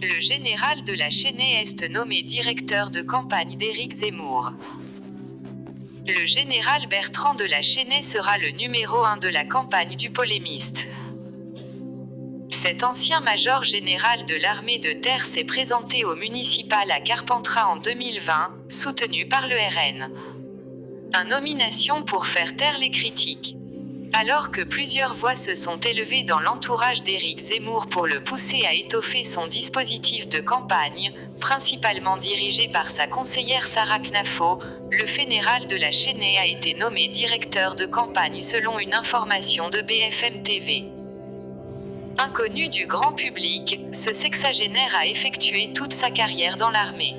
Le général de la Chênaie est nommé directeur de campagne d'Éric Zemmour. Le général Bertrand de la Chênaie sera le numéro 1 de la campagne du polémiste. Cet ancien major général de l'armée de terre s'est présenté au municipal à Carpentras en 2020, soutenu par le RN. Une nomination pour faire taire les critiques. Alors que plusieurs voix se sont élevées dans l'entourage d'Éric Zemmour pour le pousser à étoffer son dispositif de campagne, principalement dirigé par sa conseillère Sarah Knafo, le général de la Chênaie a été nommé directeur de campagne selon une information de BFM TV. Inconnu du grand public, ce sexagénaire a effectué toute sa carrière dans l'armée.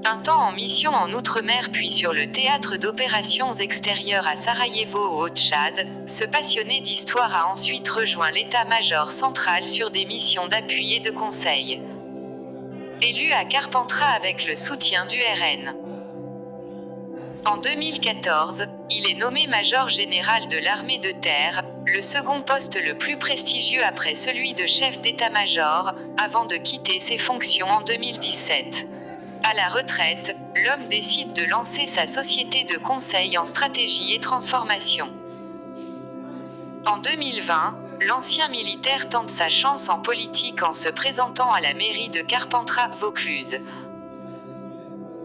Un temps en mission en Outre-mer puis sur le théâtre d'opérations extérieures à Sarajevo au Haut-Tchad, ce passionné d'histoire a ensuite rejoint l'état-major central sur des missions d'appui et de conseil. Élu à Carpentras avec le soutien du RN. En 2014, il est nommé major général de l'armée de terre, le second poste le plus prestigieux après celui de chef d'état-major, avant de quitter ses fonctions en 2017. À la retraite, l'homme décide de lancer sa société de conseil en stratégie et transformation. En 2020, l'ancien militaire tente sa chance en politique en se présentant à la mairie de Carpentras-Vaucluse.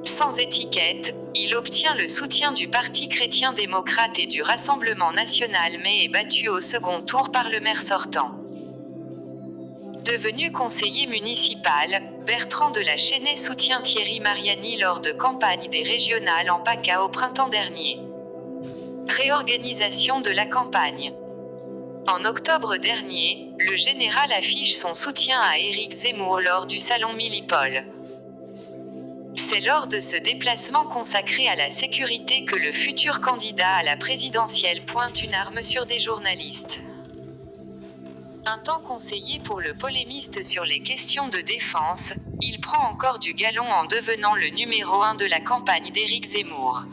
Sans étiquette, il obtient le soutien du Parti chrétien-démocrate et du Rassemblement national mais est battu au second tour par le maire sortant. Devenu conseiller municipal, Bertrand de la Chênaie soutient Thierry Mariani lors de campagne des régionales en PACA au printemps dernier. Réorganisation de la campagne. En octobre dernier, le général affiche son soutien à Éric Zemmour lors du salon Millipol. C'est lors de ce déplacement consacré à la sécurité que le futur candidat à la présidentielle pointe une arme sur des journalistes. Un temps conseiller pour le polémiste sur les questions de défense, il prend encore du galon en devenant le numéro 1 de la campagne d'Éric Zemmour.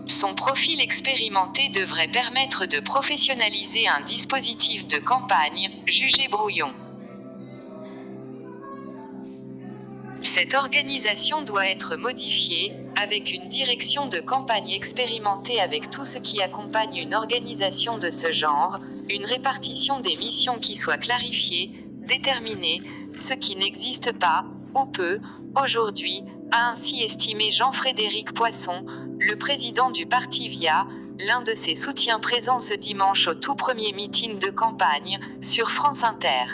Son profil expérimenté devrait permettre de professionnaliser un dispositif de campagne, jugé brouillon. Cette organisation doit être modifiée, avec une direction de campagne expérimentée avec tout ce qui accompagne une organisation de ce genre, une répartition des missions qui soit clarifiée, déterminée, ce qui n'existe pas, ou peu, aujourd'hui, a ainsi estimé Jean-Frédéric Poisson, le président du parti VIA, l'un de ses soutiens présents ce dimanche au tout premier meeting de campagne, sur France Inter.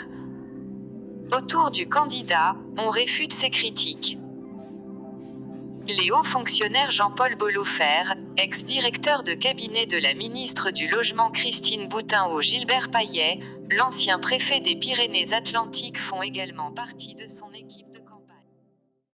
Autour du candidat, on réfute ses critiques. Les hauts fonctionnaires Jean-Paul Bolofer, ex-directeur de cabinet de la ministre du Logement Christine Boutin ou Gilbert Paillet, l'ancien préfet des Pyrénées-Atlantiques font également partie de son équipe de